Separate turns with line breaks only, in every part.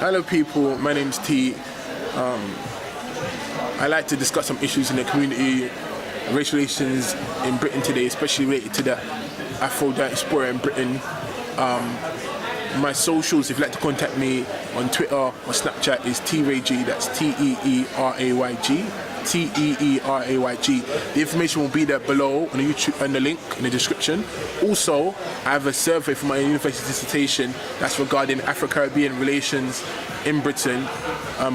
Hello people, my name's T. I like to discuss some issues in the community, racial relations in Britain today, especially related to the Afro diaspora in Britain. My socials, if you'd like to contact me on Twitter or Snapchat, is teerayg, that's Teerayg. Teerayg. The information will be there below on the YouTube and the link in the description. Also, I have a survey for my university dissertation that's regarding Afro-Caribbean relations in Britain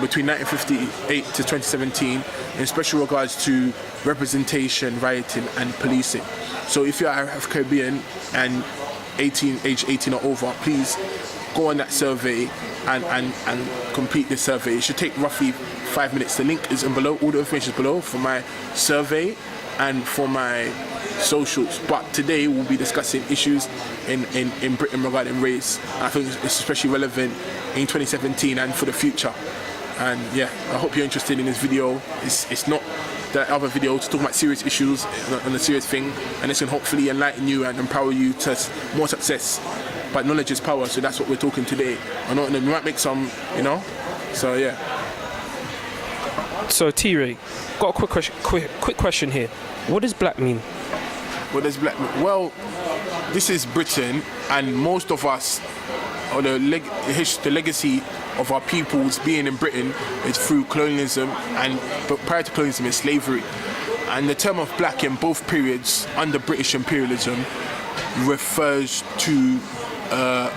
between 1958 to 2017 in special regards to representation, rioting and policing. So if you're Afro-Caribbean and age 18 or over, please go on that survey and complete the survey. It should take roughly 5 minutes. The link is in below, all the information is below for my survey and for my socials. But today we'll be discussing issues in Britain regarding race. I think it's especially relevant in 2017 and for the future. And yeah, I hope you're interested in this video. It's not the other video to talk about serious issues on a serious thing, and this can hopefully enlighten you and empower you to more success. But knowledge is power, so that's what we're talking today. We might make some, so yeah.
So T-Ray, got a quick question here. What does black mean?
What does black mean? Well, this is Britain, and most of us, or the legacy of our peoples being in Britain is through colonialism, but prior to colonialism is slavery. And the term of black in both periods under British imperialism refers to a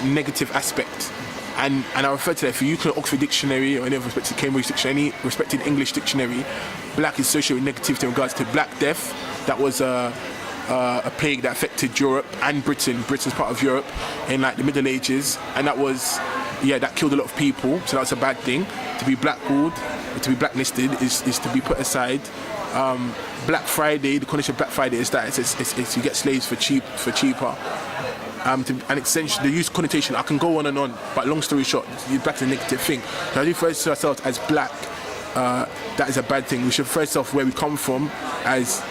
negative aspect. And I refer to that, if you look at Oxford Dictionary or any respected Cambridge Dictionary, any respected English dictionary, black is associated with negativity in regards to Black Death. That was a plague that affected Europe and Britain. Britain's part of Europe in like the Middle Ages, and that was, that killed a lot of people. So that's a bad thing. To be blackballed, to be blacklisted is to be put aside. Black Friday, the condition of Black Friday is that it's you get slaves for cheaper. And extension, the use connotation, I can go on and on, but long story short, black is a negative thing. So if we refer to ourselves as black, that is a bad thing. We should refer to ourselves where we come from as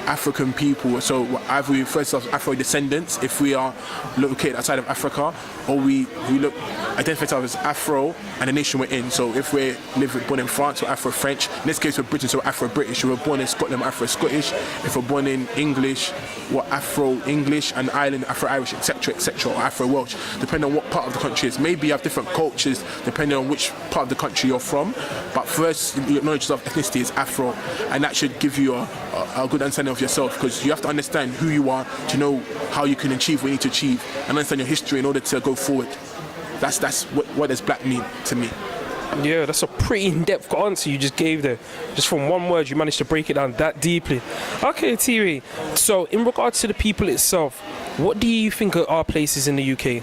African people. So either we refer to ourselves as Afro descendants if we are located outside of Africa, or we identify ourselves as Afro and the nation we're in. So if we're born in France, we're Afro-French. In this case, we're British, so we're Afro-British. If we're born in Scotland, we're Afro-Scottish. If we're born in English, we're Afro-English, and Ireland, Afro-Irish, etc., etc., or Afro-Welsh, depending on what part of the country it is. Maybe you have different cultures depending on which part of the country you're from, but first, your knowledge of ethnicity is Afro, and that should give you a good understanding of yourself, because you have to understand who you are to know how you can achieve what you need to achieve, and understand your history in order to go forward. That's what does black mean to me.
Yeah, that's a pretty in-depth answer you just gave there. Just from one word, you managed to break it down that deeply. Okay, Thierry, so in regards to the people itself, what do you think are our places in the UK?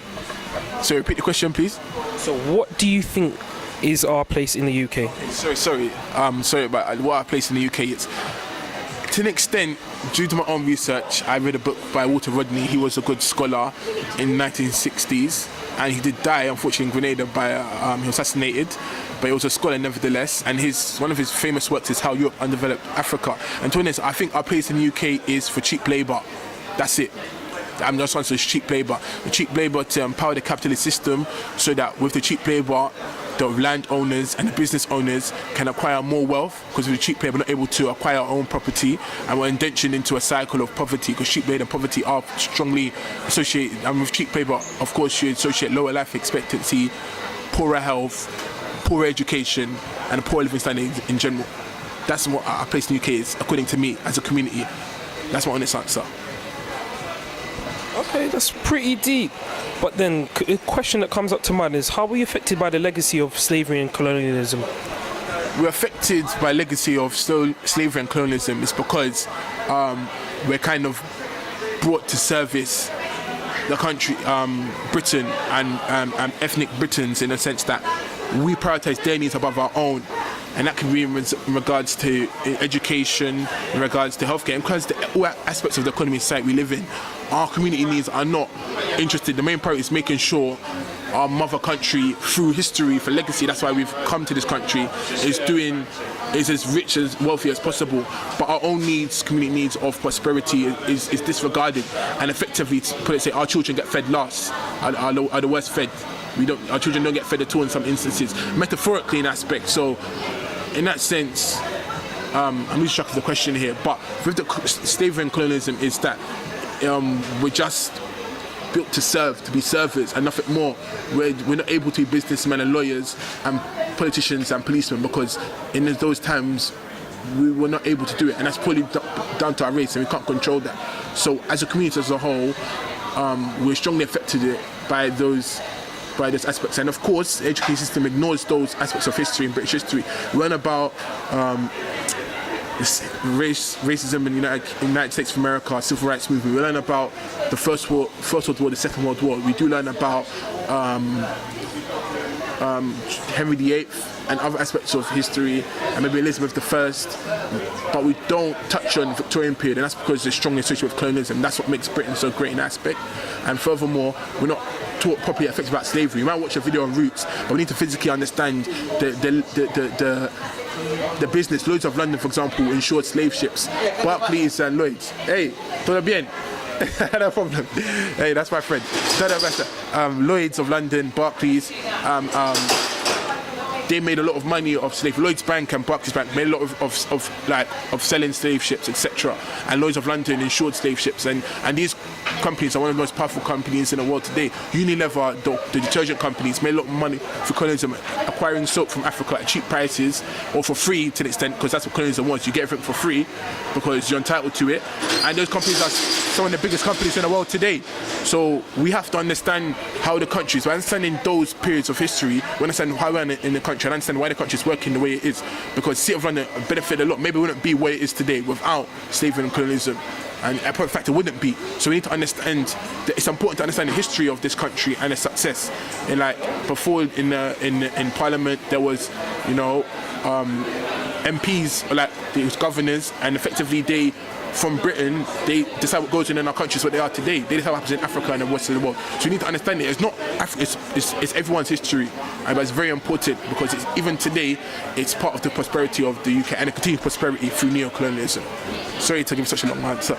So repeat the question, please.
So what do you think is our place in the UK?
Sorry about what our place in the UK is. To an extent, due to my own research, I read a book by Walter Rodney. He was a good scholar in the 1960s, and he did die, unfortunately, in Grenada he was assassinated, but he was a scholar nevertheless. And one of his famous works is How Europe Undeveloped Africa. And to be honest, I think our place in the UK is for cheap labour. That's it. I'm just answering cheap labour. The cheap labour to empower the capitalist system, so that with the cheap labour, the landowners and the business owners can acquire more wealth, because with the cheap labour we're not able to acquire our own property, and we're indentured into a cycle of poverty, because cheap labour and poverty are strongly associated. And with cheap labour, of course, you associate lower life expectancy, poorer health, poorer education, and poor living standards in general. That's what our place in the UK is, according to me, as a community. That's my honest answer.
Okay, that's pretty deep. But then a question that comes up to mind is, how are we affected by the legacy of slavery and colonialism?
We're affected by legacy of slavery and colonialism. It's because we're kind of brought to service the country, Britain, and ethnic Britons, in a sense that we prioritise their needs above our own. And that can be in regards to education, in regards to healthcare, in regards to all aspects of the economy society we live in. Our community needs are not interested. The main priority is making sure our mother country, through history, for legacy, that's why we've come to this country, is as rich, as wealthy as possible. But our own needs, community needs of prosperity is disregarded. And effectively, our children get fed last, are the worst fed. our children don't get fed at all in some instances, metaphorically in aspect. So in that sense, I'm really struck with the question here, but with the slavery and colonialism is that we're just built to serve, to be servers and nothing more. We're not able to be businessmen and lawyers and politicians and policemen, because in those times we were not able to do it, and that's probably down to our race, and we can't control that. So as a community as a whole, we're strongly affected by those aspects. And of course, the education system ignores those aspects of history and British history. We learn about racism in the United States of America, civil rights movement. We learn about the First World War, the Second World War. We do learn about Henry VIII and other aspects of history, and maybe Elizabeth I, but we don't touch on the Victorian period, and that's because they're strongly associated with colonialism. That's what makes Britain so great in that aspect. And furthermore, we're not taught properly effects about slavery. We might watch a video on Roots, but we need to physically understand the business. Lloyd's of London, for example, insured slave ships. Barclays and Lloyd's. Hey, todo bien? No problem. Hey, that's my friend. Lloyd's of London, Barclays, they made a lot of money off slave. Lloyd's Bank and Barclays Bank made a lot of selling slave ships, etc. And Lloyd's of London insured slave ships, and these companies are one of the most powerful companies in the world today. Unilever, the detergent companies, made a lot of money for colonialism, acquiring soap from Africa at cheap prices or for free to an extent, because that's what colonialism wants. You get everything for free because you're entitled to it. And those companies are some of the biggest companies in the world today. So we have to understand how the countries, by understanding those periods of history, we understand how we're in the country and understand why the country is working the way it is. Because City of London benefited a lot. Maybe it wouldn't be where it is today without slavery and colonialism. And a point of fact, it wouldn't be. So we need to understand that it's important to understand the history of this country and its success. And like before in Parliament, there was, MPs, like there was governors, and effectively they, from Britain, they decide what goes on in our countries, what they are today. They decide what happens in Africa and the rest of the world. So you need to understand it. It's not it's everyone's history, but it's very important because it's, even today, it's part of the prosperity of the UK and the continued prosperity through neo-colonialism. Sorry to give such a long answer.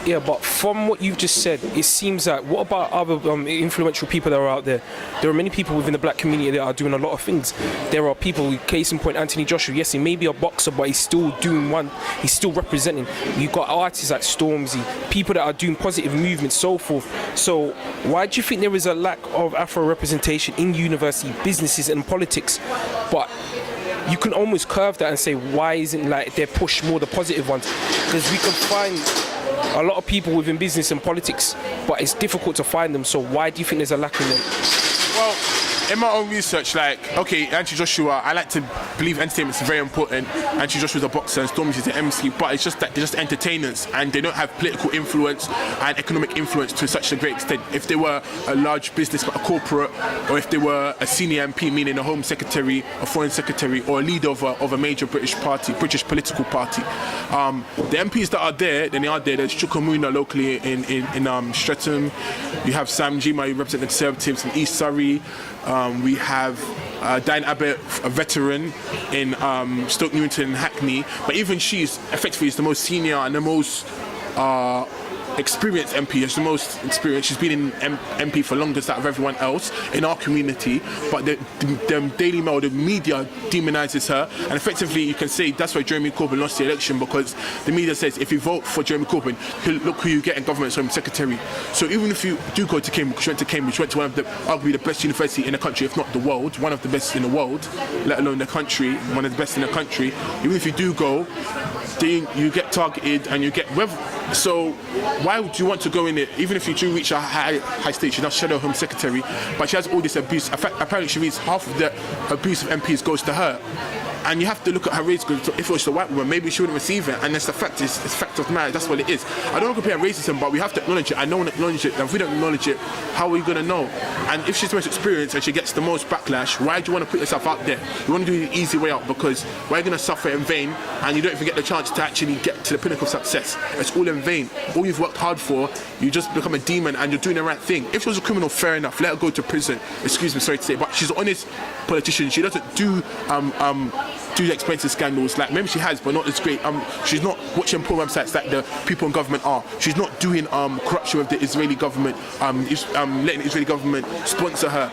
Yeah, but from what you've just said, it seems like, what about other influential people that are out there? There are many people within the black community that are doing a lot of things. There are people, case in point, Anthony Joshua. Yes, he may be a boxer, but he's still doing he's still representing. You've got artists like Stormzy, people that are doing positive movements, so forth. So why do you think there is a lack of Afro representation in university, businesses and politics? But you can almost curve that and say, why isn't like they push more the positive ones? Because we can find a lot of people within business and politics, but it's difficult to find them. So why do you think there's a lack in them?
Well, in my own research, Anthony Joshua, I like to believe entertainment is very important. Anthony Joshua's a boxer and Stormzy's an MC, but it's just that they're just entertainers and they don't have political influence and economic influence to such a great extent. If they were a large business, a corporate, or if they were a senior MP, meaning a Home Secretary, a Foreign Secretary, or a leader of a major British political party, the MPs that are there, there's Chukwumuna locally in Streatham. You have Sam Jima, who represents the Conservatives in East Surrey. We have Diane Abbott, a veteran in Stoke Newington and Hackney, but even she's effectively the most senior and the most experienced MP. She's the most experienced. She's been in MP for longest out of everyone else in our community, but the Daily Mail, the media demonises her, and effectively you can say that's why Jeremy Corbyn lost the election, because the media says if you vote for Jeremy Corbyn, look who you get in government as Home Secretary. So even if you do go to Cambridge, went to one of the arguably the best university in the country, if not the world, one of the best in the world, let alone the country, one of the best in the country, even if you do go, then you get targeted and you get so why would you want to go in it? Even if you do reach a high stage, she's not shadow Home Secretary, but she has all this abuse. Apparently she reads half of the abuse of MPs goes to her. And you have to look at her race, because if it was a white woman, maybe she wouldn't receive it. And that's the fact, it's fact of marriage, that's what it is. I don't want to compare racism, but we have to acknowledge it. I don't want to acknowledge it. And if we don't acknowledge it, how are we going to know? And if she's the most experienced and she gets the most backlash, why do you want to put yourself out there? You want to do the easy way out, because why are you going to suffer in vain and you don't even get the chance to actually get to the pinnacle of success? It's all in vain. All you've worked hard for, you just become a demon and you're doing the right thing. If she was a criminal, fair enough, let her go to prison. Excuse me, sorry to say, but she's an honest politician. She doesn't do the expensive scandals, like maybe she has, but not as great. She's not watching poor websites like the people in government are. She's not doing corruption with the Israeli government, letting the Israeli government sponsor her.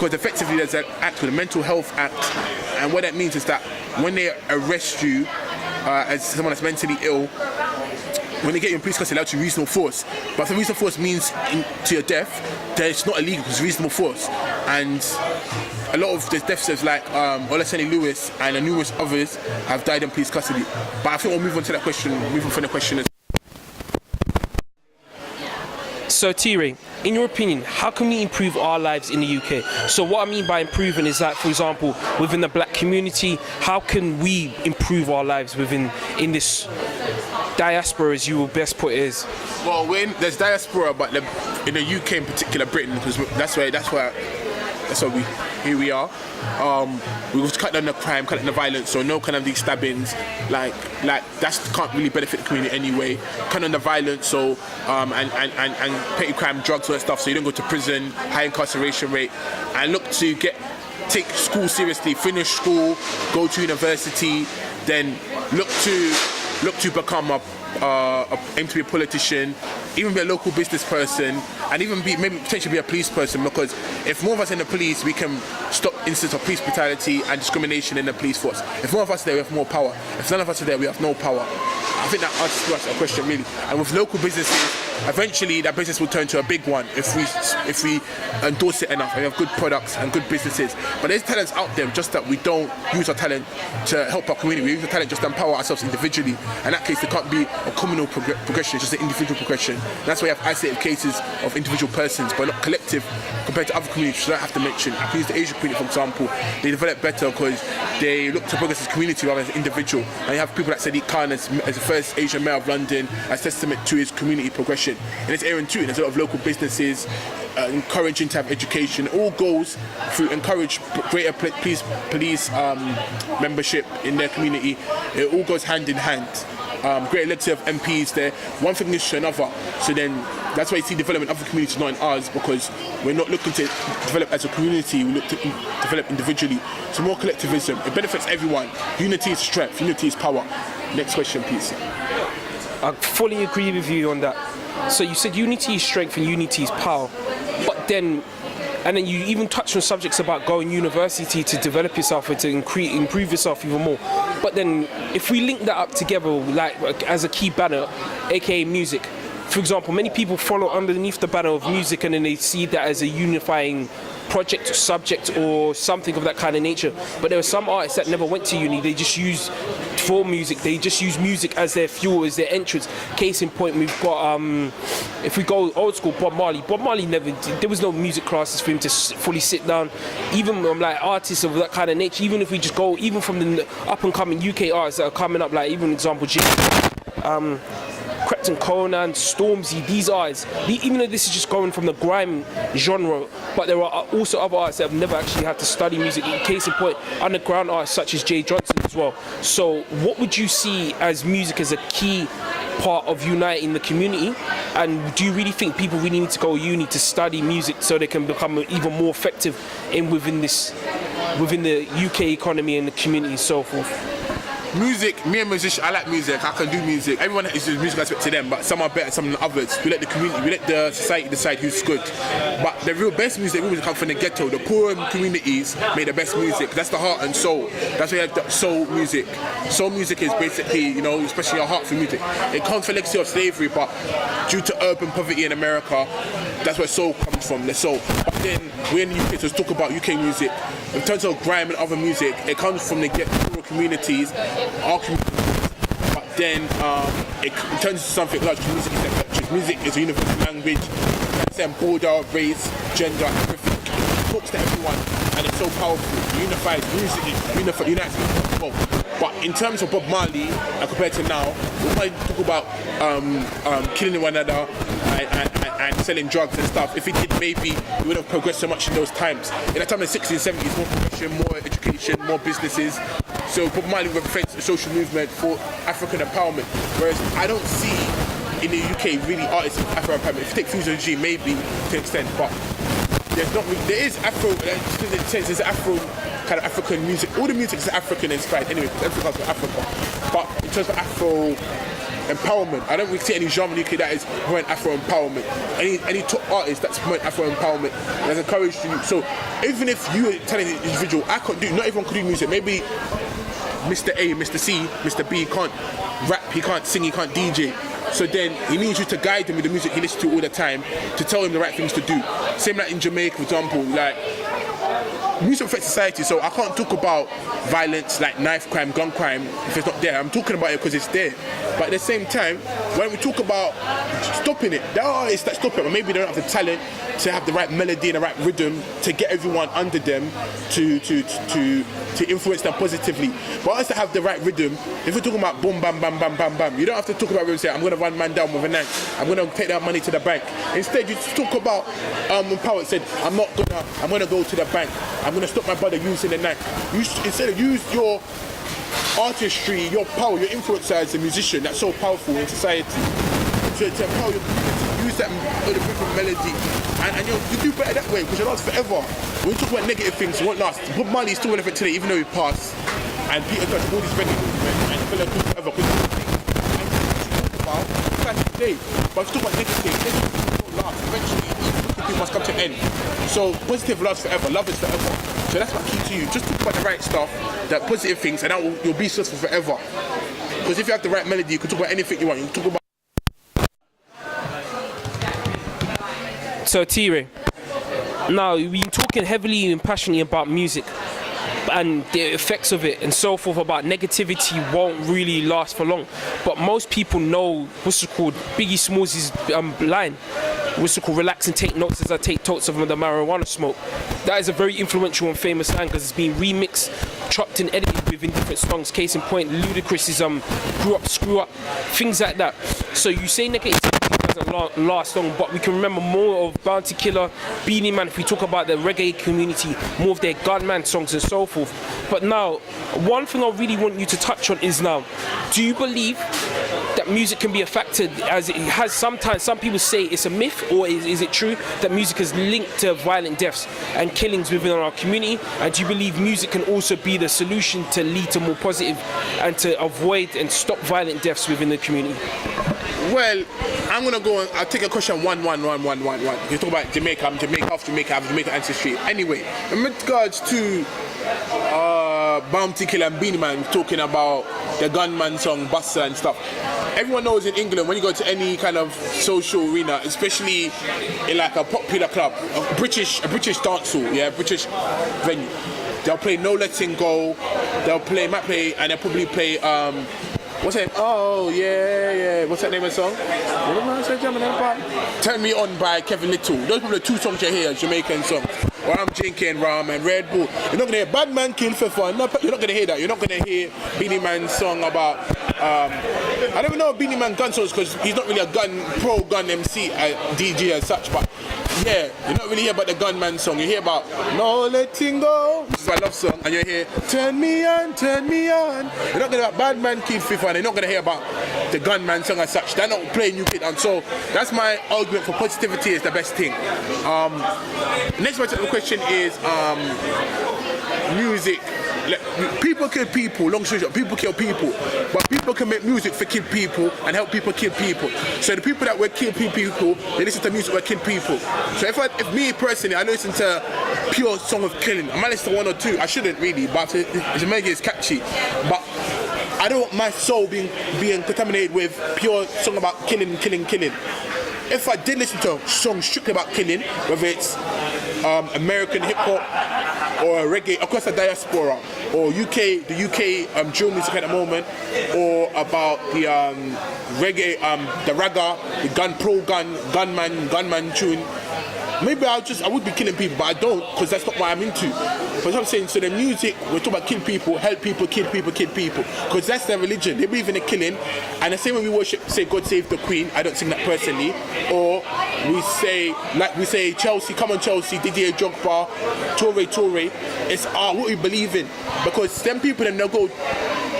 because effectively there's an act called the Mental Health Act, and what that means is that when they arrest you as someone that's mentally ill, when they get you in police custody, they're allowed to use reasonable force. But if the reasonable force means to your death, then it's not illegal because it's reasonable force. And a lot of the deaths like Olaseni Lewis and numerous others have died in police custody. But I think we'll move on to that question, move on from the question.
So teerayg, in your opinion, how can we improve our lives in the UK? So what I mean by improving is that, for example, within the black community, how can we improve our lives in this diaspora, as you will best put it is?
Well, when there's diaspora, but in the UK in particular, Britain, because that's why here we are. We've cut down the crime, cut down the violence, so no kind of these stabbings, like that can't really benefit the community anyway. Cut down the violence, so and petty crime, drugs, all that stuff, so you don't go to prison, high incarceration rate, and look to take school seriously, finish school, go to university, then look to become aim to be a politician, even be a local business person, and even maybe potentially be a police person, because if more of us in the police, we can stop instances of police brutality and discrimination in the police force. If more of us are there, we have more power. If none of us are there, we have no power. I think that answers a question really. And with local businesses, eventually that business will turn to a big one if we endorse it enough and we have good products and good businesses. But there's talents out there, just that we don't use our talent to help our community. We use our talent just to empower ourselves individually. In that case, there can't be a communal progression, it's just an individual progression. And that's why we have isolated cases of individual persons, but not collective compared to other communities, which I don't have to mention. I can use the Asian community, for example. They develop better because they look to progress as a community rather than as an individual. And you have people like Sadiq Khan as the first Asian mayor of London, as testament to his community progression. In this area too, there's a lot of local businesses encouraging to have education. It all goes through encourage greater police membership in their community. It all goes hand in hand. Greater legacy of MPs there. One thing leads to another. So then that's why you see development of the community, not in ours, because we're not looking to develop as a community, we look to develop individually. So more collectivism. It benefits everyone. Unity is strength, unity is power. Next question, please.
I fully agree with you on that. So you said unity is strength and unity is power. But then you even touched on subjects about going university to develop yourself and to improve yourself even more. But then if we link that up together, like as a key banner, aka music, for example, many people follow underneath the banner of music and then they see that as a unifying project or subject or something of that kind of nature. But there are some artists that never went to uni, they just use music as their fuel, as their entrance. Case in point, we've got if we go old school, Bob Marley there was no music classes for him to fully sit down. Even like artists of that kind of nature, even if we just go even from the up and coming UK artists that are coming up, like even example Krypton Conan, Stormzy, these artists, even though this is just going from the grime genre, but there are also other artists that have never actually had to study music. Case in point, underground artists such as Jay Johnson as well. So what would you see as music as a key part of uniting the community? And do you really think people really need to go uni to study music so they can become even more effective within the UK economy and the community and so forth?
Music, me a musician, I like music, I can do music. Everyone is music aspect to them, but some are better, some than others. We let the community, we let the society decide who's good. But the real best music comes from the ghetto. The poor communities make the best music. That's the heart and soul. That's why you have the soul music. Soul music is basically, especially your heart for music. It comes from the legacy of slavery, but due to urban poverty in America, that's where soul comes from, the soul. But then we're in the UK, so let's talk about UK music. In terms of grime and other music, it comes from the ghetto communities, our communities, but then it turns into something large. Music is their cultures. Music is a universal language. It transcends border, race, gender, everything. It talks to everyone, and it's so powerful. It unifies music, unites people. But in terms of Bob Marley, compared to now, we might talk about killing one another and selling drugs and stuff. If he did, maybe he wouldn't have progressed so much in those times. In the time of the 60s and 70s, more progression, more education, more businesses. So Bob Marley represents a social movement for African empowerment. Whereas I don't see in the UK really artists of African empowerment. If you take Fusion G, maybe to an extent, but there's not really, there is Afro, in a sense, there's Afro kind of African music. All the music is African inspired anyway, because everything comes from Africa. But in terms of Afro empowerment. I don't really see any genre UK that is promoting Afro empowerment. Any top artist that's promoting Afro empowerment that's encouraged you. So even if you are telling the individual, I can't do, not everyone can do music. Maybe Mr. A, Mr. C, Mr. B can't rap, he can't sing, he can't DJ. So then he needs you to guide him with the music he listens to all the time, to tell him the right things to do. Same like in Jamaica, for example, like music affects society, so I can't talk about violence like knife crime, gun crime if it's not there. I'm talking about it because it's there. But at the same time, when we talk about stopping it, there are artists that stop it, but maybe they don't have the talent to have the right melody and the right rhythm to get everyone under them to influence them positively. But artists that have the right rhythm, if we're talking about boom, bam, bam, bam, bam, bam, you don't have to talk about rhythm and say, I'm going to run man down with a knife, I'm going to take that money to the bank. Instead, you just talk about when Power said, I'm going to go to the bank, I'm going to stop my brother using the knife. Instead of use your artistry, your power, your influence as a musician that's so powerful in society to empower your community, use that rhythm melody, and you do better that way because it lasts forever. When we talk about negative things, it won't last. Bob Marley is still relevant today, even though he passed, and Peter Tosh, all these reggae movements, and it's going forever because it's talk about today. But if you talk about negative things, negative won't last. Eventually, people must come to an end. So positive lasts forever, love is forever. So that's my key to you. Just talk about the right stuff, the positive things, and you'll be successful forever. Because if you have the right melody, you can talk about anything you want. You can talk about.
So teerayg, now we've been talking heavily and passionately about music and the effects of it and so forth, about negativity won't really last for long. But most people know what's it called, Biggie Smalls' line, what's it called, relax and take notes as I take totes of the marijuana smoke. That is a very influential and famous line because it's been remixed, chopped and edited within different songs. Case in point, Ludacris's Grew Up, Screw Up, things like that. So you say negativity doesn't last long, but we can remember more of Bounty Killer, Beanie Man, if we talk about the reggae community, more of their Gunman songs and so forth. But now, one thing I really want you to touch on is now, do you believe that music can be affected, as it has sometimes, some people say it's a myth, or is it true that music is linked to violent deaths and killings within our community? And do you believe music can also be the solution to lead to more positive and to avoid and stop violent deaths within the community?
Well, I'm gonna go. I'll take a question one. You talk about Jamaica. I'm Jamaica, half Jamaica, I have Jamaican ancestry. Anyway, in regards to Bounty Killer and Beanie Man talking about the Gunman song, Buster and stuff. Everyone knows in England when you go to any kind of social arena, especially in like a popular club, a British dance hall, yeah, British venue, they'll play No Letting Go. Might play, and they'll probably play. What's that? Oh, yeah. What's that name of the song? Turn Me On by Kevin Little. Those are probably the two songs you hear, Jamaican songs. Or I'm drinking rum and Red Bull. You're not going to hear Bad Man Kill for Fun. You're not going to hear that. You're not going to hear Beanie Man's song about... I don't even know Beanie Man gun songs because he's not really a pro-gun MC, DJ as such, but yeah, you're not really hear about the Gunman song. You hear about No Letting Go, which is my love song, and you hear Turn Me On, Turn Me On. You're not going to hear about Bad Man Kill for Fun. You're not going to hear about the Gunman song as such. They're not playing new kid, and so that's my argument for positivity is the best thing. Next question is music. People kill people, long story short, people kill people, but people can make music for kill people and help people kill people. So the people that will kill people, they listen to music that kill people. So if me personally, I listen to pure song of killing, I might listen to one or two, I shouldn't really, but it's amazing, it's catchy. But I don't want my soul being contaminated with pure song about killing. If I did listen to songs strictly about killing, whether it's American hip hop or reggae across the diaspora, or the UK drill music at the moment, or about the reggae, the ragga, the gunman tune. Maybe I would be killing people, but I don't, because that's not what I'm into. But I'm saying, so the music, we're talking about kill people, help people, kill people, because that's their religion. They believe in the killing, and the same when we worship, say God save the Queen, I don't sing that personally, or we say Chelsea, come on Chelsea, Didier Drogba, Toure, it's what we believe in, because them people then they'll go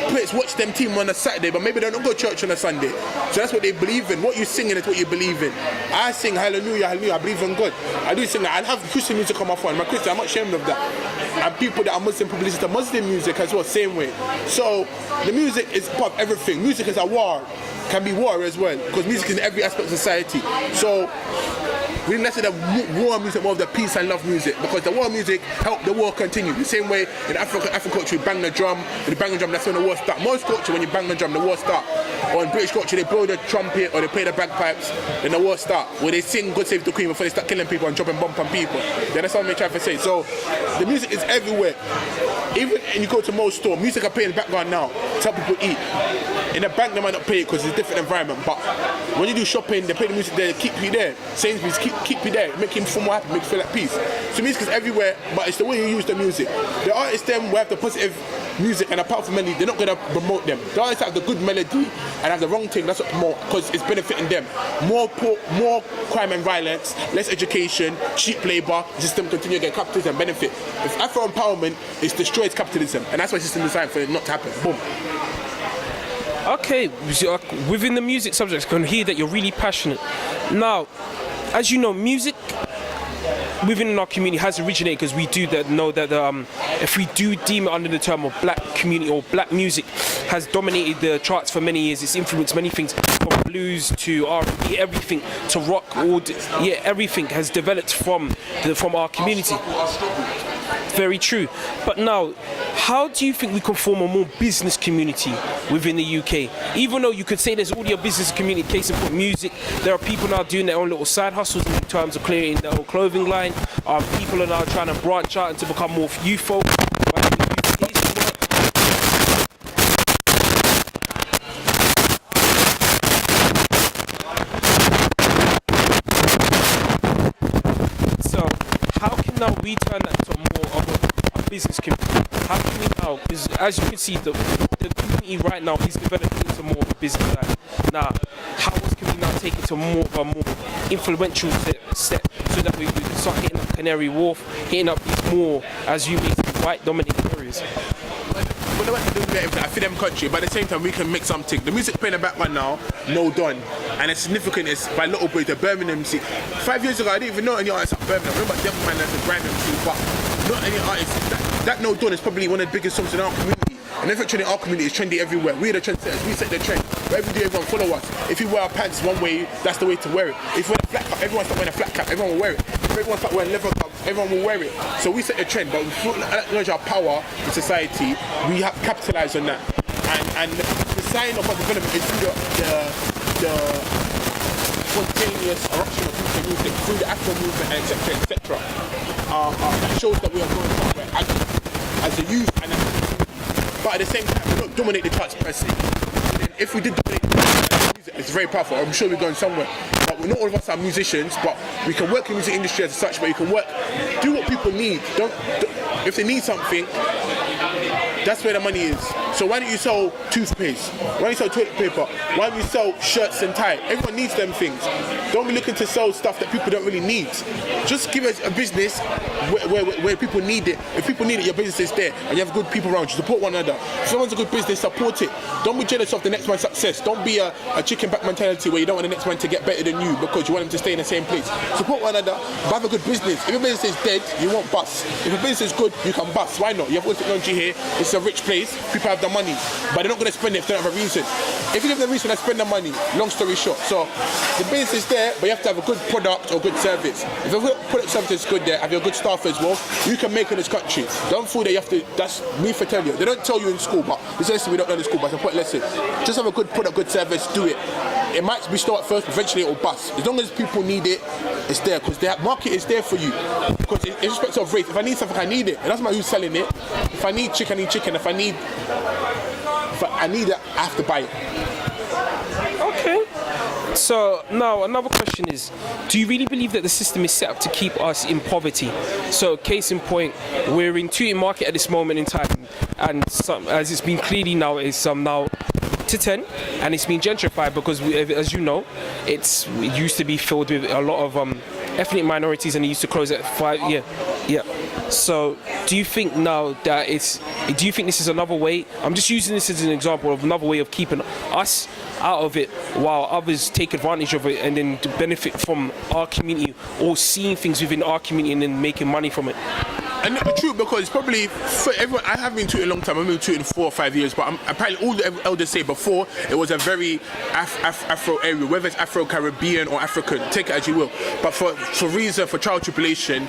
players watch them team on a Saturday, but maybe they don't go to church on a Sunday. So that's what they believe in. What you're singing is what you believe in. I sing hallelujah, hallelujah. I believe in God. I do sing. I have Christian music on my phone. I'm a Christian. I'm not ashamed of that. And people that are Muslim people listen to Muslim music as well, same way. So the music is part of everything. Music is a war. Can be war as well, because music is in every aspect of society. So we didn't necessarily have war music, more of the peace and love music, because the war music helped the war continue. The same way in African culture, we bang the drum. When you bang the drum, that's when the war starts. Most culture, when you bang the drum, the war starts. Or in British culture, they blow the trumpet or they play the bagpipes, then the war starts. Where they sing God Save the Queen before they start killing people and dropping bombs on people. Then that's what I'm trying to say. So the music is everywhere. Even when you go to most store, music are playing in the background now to help people eat. In the bank, they might not play it because it's a different environment, but when you do shopping, they play the music there, keep you there. Sainsbury's keep you there, make him feel more happy, make you feel at peace. So music is everywhere, but it's the way you use the music. The artists then will have the positive music, and apart from melody, they're not going to promote them. The artists have the good melody and have the wrong thing, that's what promote, because it's benefiting them. More crime and violence, less education, cheap labour, the system continue to get capitalism benefit. If Afro empowerment, it destroys capitalism, and that's why the system is designed for it not to happen. Boom.
Okay, so, within the music subjects, I can hear that you're really passionate. Now, as you know, music within our community has originated because we do know that if we do deem it under the term of black community or black music, has dominated the charts for many years. It's influenced many things, from blues to R&B, everything to rock. Everything has developed from our community. Very true. But now, how do you think we can form a more business community within the UK? Even though you could say there's already a business community, case in point music, there are people now doing their own little side hustles in terms of clearing their own clothing line. People are now trying to branch out and to become more youth-focused. So, how can now we turn that to more of a business community? How can we now, because as you can see, the community right now is developing into more of a business side. Now, how else can we now take it to more of a more influential step so that we can start hitting up Canary Wharf, hitting up these more, as you mean, white dominated areas?
We don't have to do that for them country, but at the same time we can make something. The music playing in the background now, no done. And it's significant, it's by Little Boy, the Birmingham MC. 5 years ago, I didn't even know any artists at Birmingham. I remember Devilman as a brand MC, but not any artists. That No Done is probably one of the biggest songs in our community. And if it's trending in our community, it's trendy everywhere. We're the trendsetters, we set the trend. But every day everyone follow us. If you wear our pants one way, that's the way to wear it. If you wear a flat cap, everyone start wearing a flat cap, everyone will wear it. If everyone start wearing leather cups, everyone will wear it. So we set the trend, but we acknowledge our power in society. We have capitalized on that. And the sign of our development is through the spontaneous eruption of music, through the Afro movement, etc., etc. That shows that we are going somewhere as a youth and but at the same time, we don't dominate the charts per se. If we did dominate the charts, it's very powerful. I'm sure we're going somewhere. But not all of us are musicians, but we can work in the music industry as such, but you can do what people need. If they need something, that's where the money is. So why don't you sell toothpaste? Why don't you sell toilet paper? Why don't you sell shirts and tie? Everyone needs them things. Don't be looking to sell stuff that people don't really need. Just give us a business where people need it. If people need it, your business is there, and you have good people around you. Support one another. If someone's a good business, support it. Don't be jealous of the next man's success. Don't be a chicken back mentality where you don't want the next man to get better than you because you want him to stay in the same place. Support one another, but have a good business. If your business is dead, you won't bust. If your business is good, you can bust. Why not? You have all technology here. It's a rich place. People have the money, but they're not going to spend it if they don't have a reason. If you have the reason to spend the money, long story short. So the business is there, but you have to have a good product or good service. If your product service is good there, have your good staff as well, you can make in this country. Don't fool that you have to, that's me for tell you. They don't tell you in school, but it's a lesson we don't learn in school, but it's a important lesson. Just have a good product, good service, do it. It might be slow at first, but eventually it will bust. As long as people need it, it's there, because the market is there for you. Because in respect of race, if I need something, I need it. It doesn't matter who's selling it. If I need chicken, I need chicken. If I need it, I have to buy it.
Okay. So now another question is, do you really believe that the system is set up to keep us in poverty? So case in point, we're in Tooting Market at this moment in time, and as it's been clearly now, it's now to 10, and it's been gentrified because as you know, it used to be filled with a lot of ethnic minorities, and it used to close at 5. Yeah. So, do you think now that do you think this is another way? I'm just using this as an example of another way of keeping us out of it while others take advantage of it and then to benefit from our community or seeing things within our community and then making money from it.
And it's true, because it's probably for everyone. I haven't been tweeting a long time. I've been tweeting 4 or 5 years, but apparently all the elders say before it was a very Afro area, whether it's Afro-Caribbean or African, take it as you will. But for child tribulation,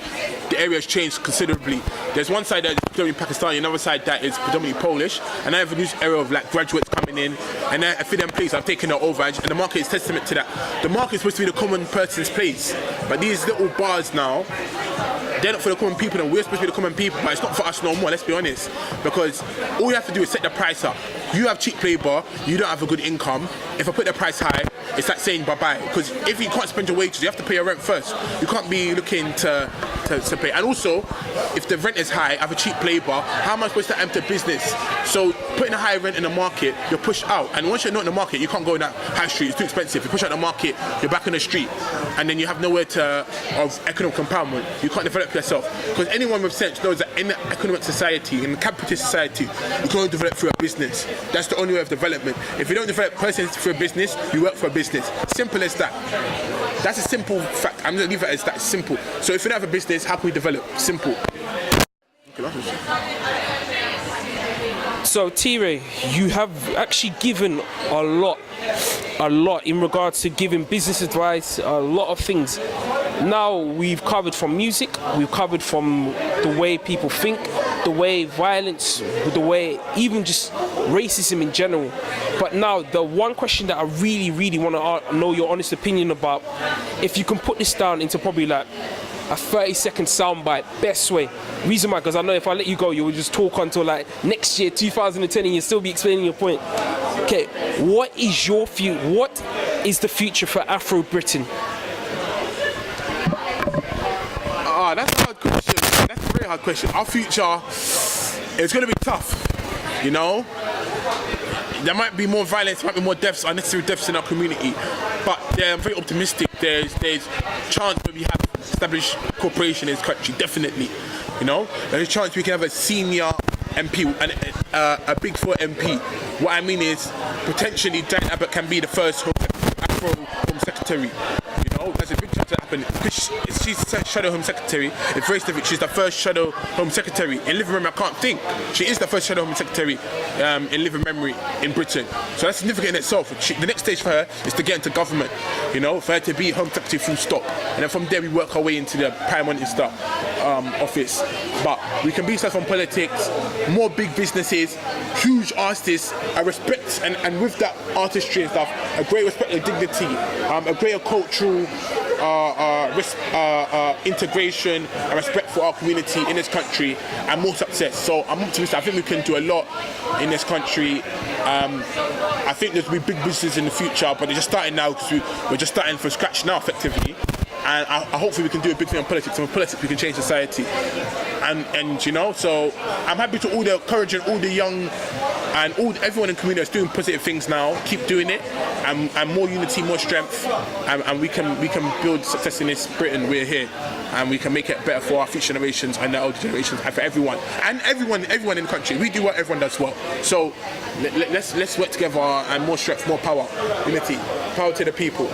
the area has changed considerably. There's one side that is predominantly Pakistani, another side that is predominantly Polish, and I have a new era of like graduates coming in, and I feel them place. I've taken it over, and the market is testament to that. The market is supposed to be the common person's place, but these little bars now, they're not for the common people, and we're supposed to be the common people, but it's not for us no more, let's be honest. Because all you have to do is set the price up. You have cheap labour, you don't have a good income. If I put the price high, it's like saying bye-bye. Because if you can't spend your wages, you have to pay your rent first. You can't be looking to pay. And also, if the rent is high, I have a cheap labour, how am I supposed to enter business? So putting a higher rent in the market, you're pushed out. And once you're not in the market, you can't go in that high street, it's too expensive. You push out the market, you're back on the street. And then you have nowhere of economic empowerment. You can't develop yourself. Because anyone with sense knows that in an economic society, in a capitalist society, you can only develop through a business. That's the only way of development. If you don't develop persons through a business, you work for a business. Simple as that. That's a simple fact. I'm going to leave it as that simple. So if you don't have a business, how can we develop? Simple.
So teerayg, you have actually given a lot in regards to giving business advice, a lot of things. Now we've covered from music, we've covered from the way people think, the way violence, the way even just racism in general. But now the one question that I really want to know your honest opinion about, if you can put this down into probably like a 30-second soundbite, best way. Reason why, because I know if I let you go, you will just talk until like next year, 2010, and you'll still be explaining your point. Okay, what is your future? What is the future for Afro Britain?
That's a hard question. That's a very hard question. Our future, it's going to be tough, you know? There might be more violence, there might be more deaths, unnecessary deaths in our community, but I'm very optimistic. There's chance where we have established corporation in this country, definitely, you know? There's a chance we can have a senior MP and a Big Four MP. What I mean is, potentially Jane Abbott can be the first Afro Home Secretary. There's a big chance to happen. She's Shadow Home Secretary. It's very specific. She's the first Shadow Home Secretary in living memory. I can't think. She is the first Shadow Home Secretary in living memory in Britain. So that's significant in itself. The next stage for her is to get into government. You know, for her to be Home Secretary full stop. And then from there we work our way into the Prime Minister office. But we can be successful in politics, more big businesses, huge artists. I respect and with that artistry and stuff, a great respect and dignity, a greater cultural integration and respect for our community in this country, and more success. So I'm optimistic. I think we can do a lot in this country. I think there's will be big businesses in the future, but they're just starting now because we're just starting from scratch now, effectively. And hopefully we can do a big thing on politics. And with politics, we can change society. And you know, so I'm happy to all the encouraging all the young and everyone in the community that's doing positive things now. Keep doing it, and more unity, more strength, and we can build success in this Britain. We're here, and we can make it better for our future generations and the older generations, and for everyone in the country. We do what everyone does well. So let's work together, and more strength, more power, unity, power to the people.